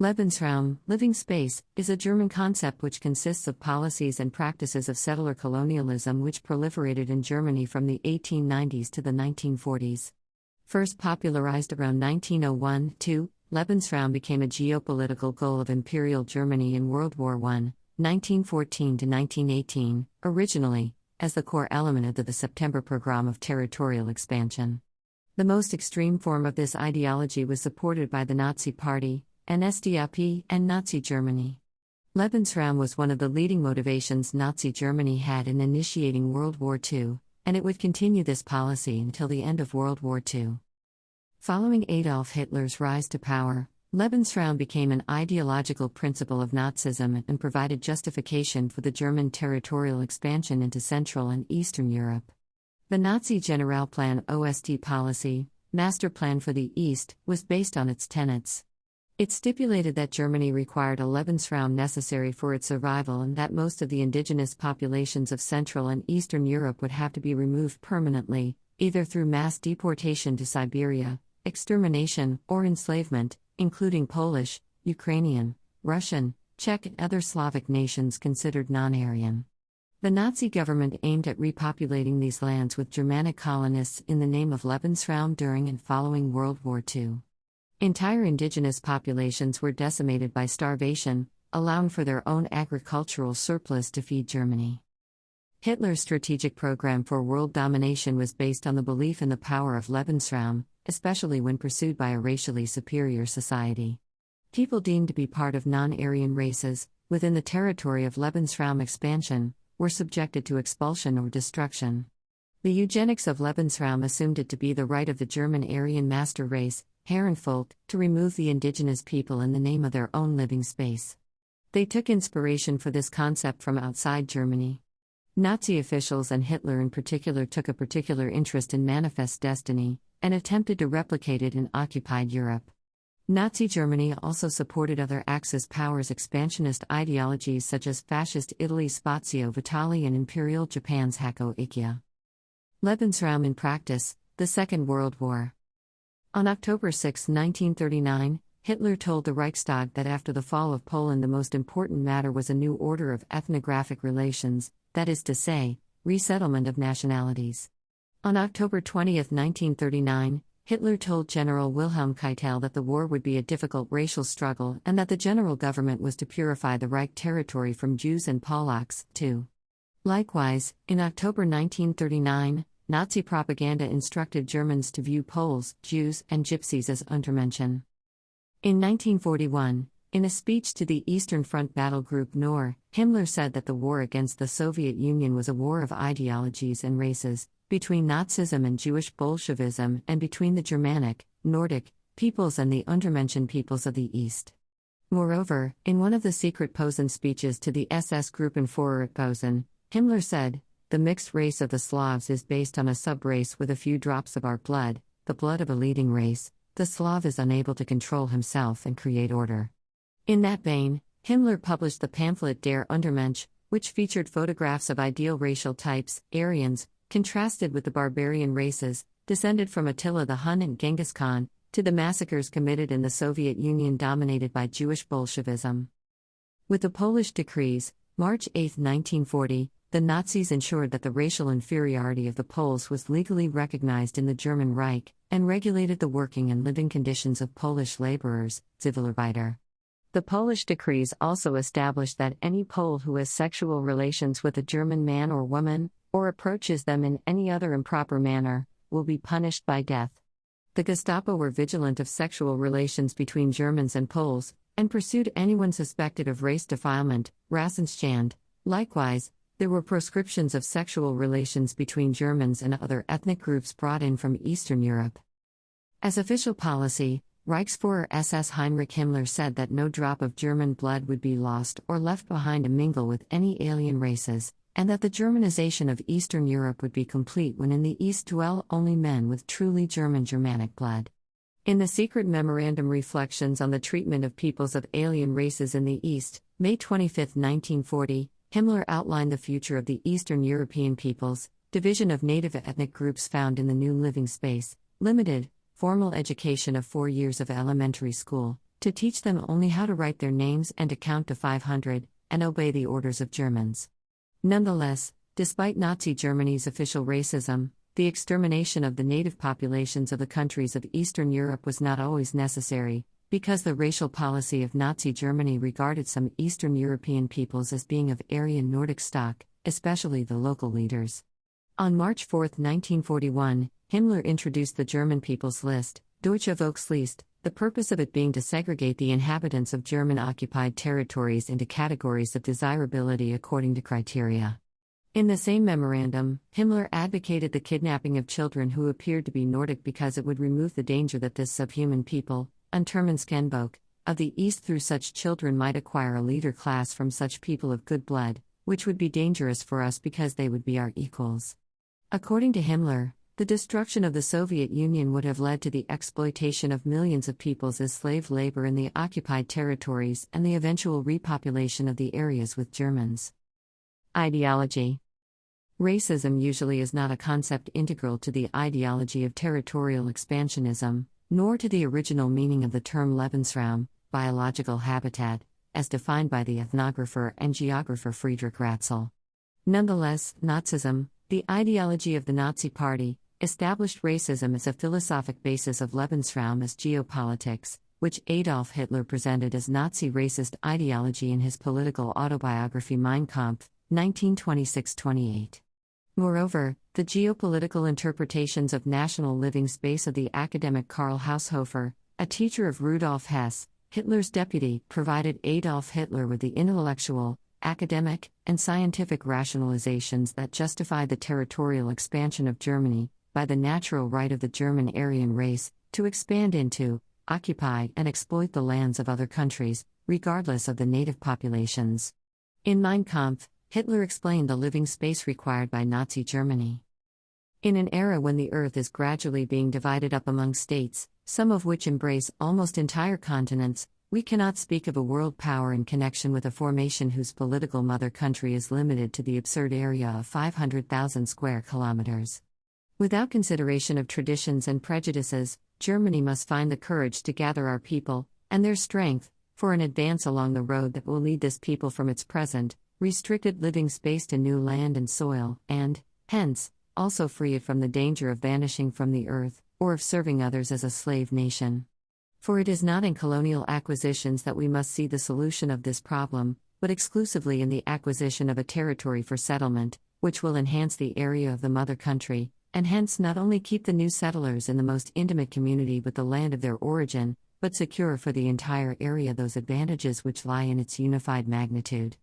Lebensraum, living space, is a German concept which consists of policies and practices of settler colonialism which proliferated in Germany from the 1890s to the 1940s. First popularized around 1901-2, Lebensraum became a geopolitical goal of Imperial Germany in World War I, 1914–1918, originally, as the core element of the Septemberprogramm of territorial expansion. The most extreme form of this ideology was supported by the Nazi Party, NSDAP, and Nazi Germany. Lebensraum was one of the leading motivations Nazi Germany had in initiating World War II, and it would continue this policy until the end of World War II. Following Adolf Hitler's rise to power, Lebensraum became an ideological principle of Nazism and provided justification for the German territorial expansion into Central and Eastern Europe. The Nazi Generalplan Ost policy, Master Plan for the East, was based on its tenets. It stipulated that Germany required a Lebensraum necessary for its survival and that most of the indigenous populations of Central and Eastern Europe would have to be removed permanently, either through mass deportation to Siberia, extermination, or enslavement, including Polish, Ukrainian, Russian, Czech and other Slavic nations considered non-Aryan. The Nazi government aimed at repopulating these lands with Germanic colonists in the name of Lebensraum during and following World War II. Entire indigenous populations were decimated by starvation, allowing for their own agricultural surplus to feed Germany. Hitler's strategic program for world domination was based on the belief in the power of Lebensraum, especially when pursued by a racially superior society. People deemed to be part of non-Aryan races, within the territory of Lebensraum expansion, were subjected to expulsion or destruction. The eugenics of Lebensraum assumed it to be the right of the German Aryan master race, Herrenvolk, to remove the indigenous people in the name of their own living space. They took inspiration for this concept from outside Germany. Nazi officials and Hitler in particular took a particular interest in manifest destiny, and attempted to replicate it in occupied Europe. Nazi Germany also supported other Axis powers' expansionist ideologies such as Fascist Italy's Spazio Vitale and Imperial Japan's Hakko Ikea. Lebensraum in practice, the Second World War. On October 6, 1939, Hitler told the Reichstag that after the fall of Poland the most important matter was a new order of ethnographic relations, that is to say, resettlement of nationalities. On October 20, 1939, Hitler told General Wilhelm Keitel that the war would be a difficult racial struggle and that the general government was to purify the Reich territory from Jews and Polacks, too. Likewise, in October 1939, Nazi propaganda instructed Germans to view Poles, Jews, and Gypsies as Untermenschen. In 1941, in a speech to the Eastern Front Battle Group Nor, Himmler said that the war against the Soviet Union was a war of ideologies and races, between Nazism and Jewish Bolshevism and between the Germanic, Nordic, peoples and the Untermenschen peoples of the East. Moreover, in one of the secret Posen speeches to the SS Gruppenführer at Posen, Himmler said, "The mixed race of the Slavs is based on a sub-race with a few drops of our blood, the blood of a leading race. The Slav is unable to control himself and create order." In that vein, Himmler published the pamphlet Der Untermensch, which featured photographs of ideal racial types, Aryans, contrasted with the barbarian races, descended from Attila the Hun and Genghis Khan, to the massacres committed in the Soviet Union dominated by Jewish Bolshevism. With the Polish decrees, March 8, 1940, the Nazis ensured that the racial inferiority of the Poles was legally recognized in the German Reich, and regulated the working and living conditions of Polish laborers, Zivilarbeiter. The Polish decrees also established that any Pole who has sexual relations with a German man or woman, or approaches them in any other improper manner, will be punished by death. The Gestapo were vigilant of sexual relations between Germans and Poles, and pursued anyone suspected of race defilement, Rassenschande. Likewise, there were proscriptions of sexual relations between Germans and other ethnic groups brought in from Eastern Europe. As official policy, Reichsführer SS Heinrich Himmler said that no drop of German blood would be lost or left behind to mingle with any alien races, and that the Germanization of Eastern Europe would be complete when in the East dwell only men with truly Germanic blood. In the secret memorandum Reflections on the Treatment of Peoples of Alien Races in the East, May 25, 1940, Himmler outlined the future of the Eastern European peoples, division of native ethnic groups found in the new living space, limited, formal education of 4 years of elementary school, to teach them only how to write their names and to count to 500, and obey the orders of Germans. Nonetheless, despite Nazi Germany's official racism, the extermination of the native populations of the countries of Eastern Europe was not always necessary, because the racial policy of Nazi Germany regarded some Eastern European peoples as being of Aryan Nordic stock, especially the local leaders. On March 4, 1941, Himmler introduced the German People's List, Deutsche Volksliste, the purpose of it being to segregate the inhabitants of German-occupied territories into categories of desirability according to criteria. In the same memorandum, Himmler advocated the kidnapping of children who appeared to be Nordic because it would remove the danger that this subhuman people, Untermenschenvolk, of the East through such children might acquire a leader class from such people of good blood, which would be dangerous for us because they would be our equals. According to Himmler, the destruction of the Soviet Union would have led to the exploitation of millions of peoples as slave labor in the occupied territories and the eventual repopulation of the areas with Germans. Ideology. Racism usually is not a concept integral to the ideology of territorial expansionism, nor to the original meaning of the term Lebensraum, biological habitat, as defined by the ethnographer and geographer Friedrich Ratzel. Nonetheless, Nazism, the ideology of the Nazi Party, established racism as a philosophic basis of Lebensraum as geopolitics, which Adolf Hitler presented as Nazi racist ideology in his political autobiography Mein Kampf, 1926-28. Moreover, the geopolitical interpretations of national living space of the academic Karl Haushofer, a teacher of Rudolf Hess, Hitler's deputy, provided Adolf Hitler with the intellectual, academic, and scientific rationalizations that justified the territorial expansion of Germany, by the natural right of the German Aryan race, to expand into, occupy, and exploit the lands of other countries, regardless of the native populations. In Mein Kampf, Hitler explained the living space required by Nazi Germany. In an era when the earth is gradually being divided up among states, some of which embrace almost entire continents, we cannot speak of a world power in connection with a formation whose political mother country is limited to the absurd area of 500,000 square kilometers. Without consideration of traditions and prejudices, Germany must find the courage to gather our people, and their strength, for an advance along the road that will lead this people from its present, restricted living space to new land and soil, and, hence, also free it from the danger of vanishing from the earth, or of serving others as a slave nation. For it is not in colonial acquisitions that we must see the solution of this problem, but exclusively in the acquisition of a territory for settlement, which will enhance the area of the mother country, and hence not only keep the new settlers in the most intimate community with the land of their origin, but secure for the entire area those advantages which lie in its unified magnitude.